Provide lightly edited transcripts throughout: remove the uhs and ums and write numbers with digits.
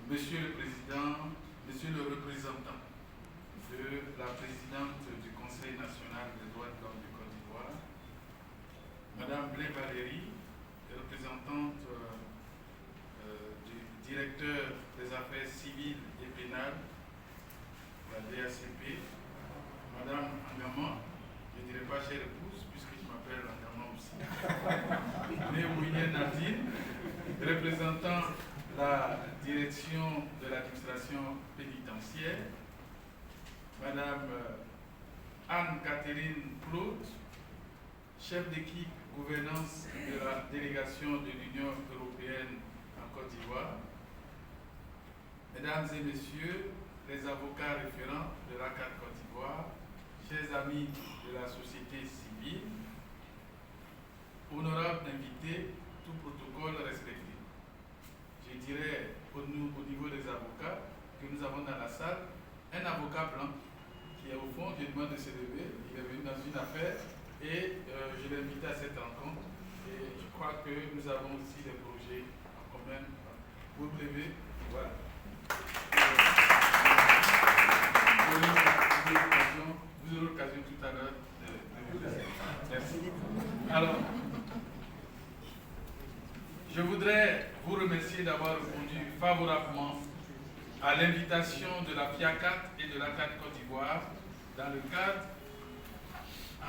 Monsieur le Président, Monsieur le représentant de la présidente du Conseil national des droits de l'homme de Côte d'Ivoire, Madame Blé Valérie, représentante du directeur des affaires civiles et pénales, la DACP, Madame Angama, je ne dirais pas chère épouse, puisque je m'appelle Angama aussi, Néouye Nadine, représentant la direction de l'administration pénitentiaire, Madame Anne-Catherine Claude, chef d'équipe gouvernance de la délégation de l'Union européenne en Côte d'Ivoire, Mesdames et Messieurs les avocats référents de l'ACAD Côte d'Ivoire, chers amis de la société civile, honorables invités, tout protocole respecté. Je dirais au niveau des avocats que nous avons dans la salle un avocat blanc qui est au fond, je demande de se lever, il est venu dans une affaire et je l'ai invité à cette rencontre et je crois que nous avons aussi des projets en commun. Vous vous levez, voilà. Vous aurez l'occasion tout à l'heure de vous laisser. Merci. Alors, je voudrais vous remercier d'avoir répondu favorablement à l'invitation de la FIACAT et de l'ACAD Côte d'Ivoire dans le cadre,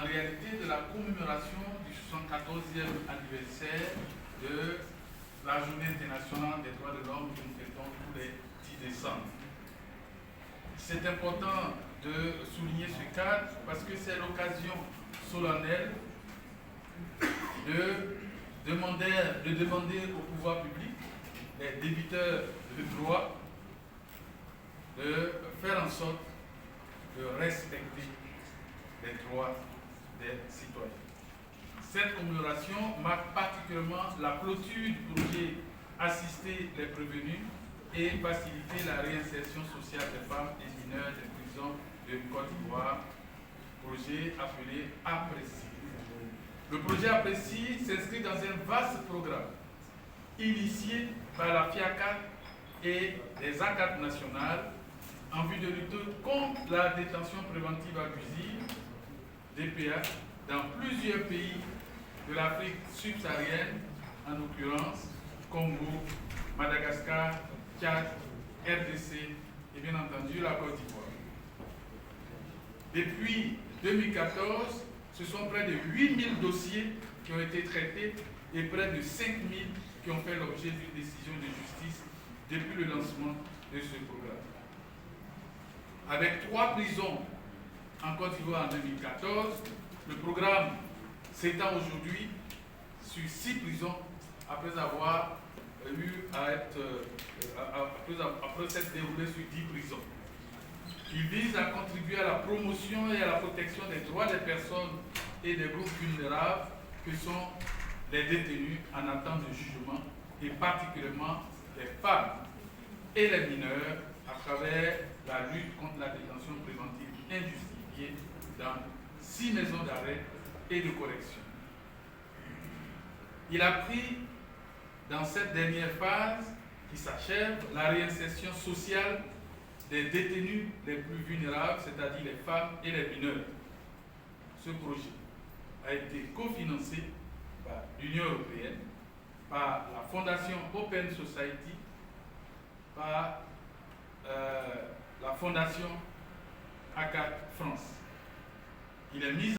en réalité, de la commémoration du 74e anniversaire de la Journée internationale des droits de l'homme que nous fêtons tous les 10 décembre. C'est important de souligner ce cadre parce que c'est l'occasion solennelle de demander au pouvoir public, les débiteurs de droit, de faire en sorte de respecter les droits des citoyens. Cette commémoration marque particulièrement la clôture du projet Assister les prévenus et faciliter la réinsertion sociale des femmes et mineurs des prisons de Côte d'Ivoire, projet appelé APRECI. Le projet APRECI s'inscrit dans un vaste programme initié par la FIACAT et les ACAT nationales en vue de lutter contre la détention préventive abusive, DPA, dans plusieurs pays de l'Afrique subsaharienne, en l'occurrence Congo, Madagascar, Tchad, RDC et bien entendu la Côte d'Ivoire. Depuis 2014, ce sont près de 8000 dossiers qui ont été traités et près de 5000 qui ont fait l'objet d'une décision de justice depuis le lancement de ce programme. Avec 3 prisons en Côte d'Ivoire en 2014, le programme s'étend aujourd'hui sur 6 prisons après avoir après s'être déroulé sur 10 prisons. Il vise à contribuer à la promotion et à la protection des droits des personnes et des groupes vulnérables que sont les détenus en attente de jugement et particulièrement les femmes et les mineurs à travers la lutte contre la détention préventive injustifiée dans 6 maisons d'arrêt et de correction. Il a pris dans cette dernière phase qui s'achève la réinsertion sociale des détenus les plus vulnérables, c'est-à-dire les femmes et les mineurs. Ce projet a été cofinancé par l'Union européenne, par la Fondation Open Society, par la Fondation ACAT France. Il est mis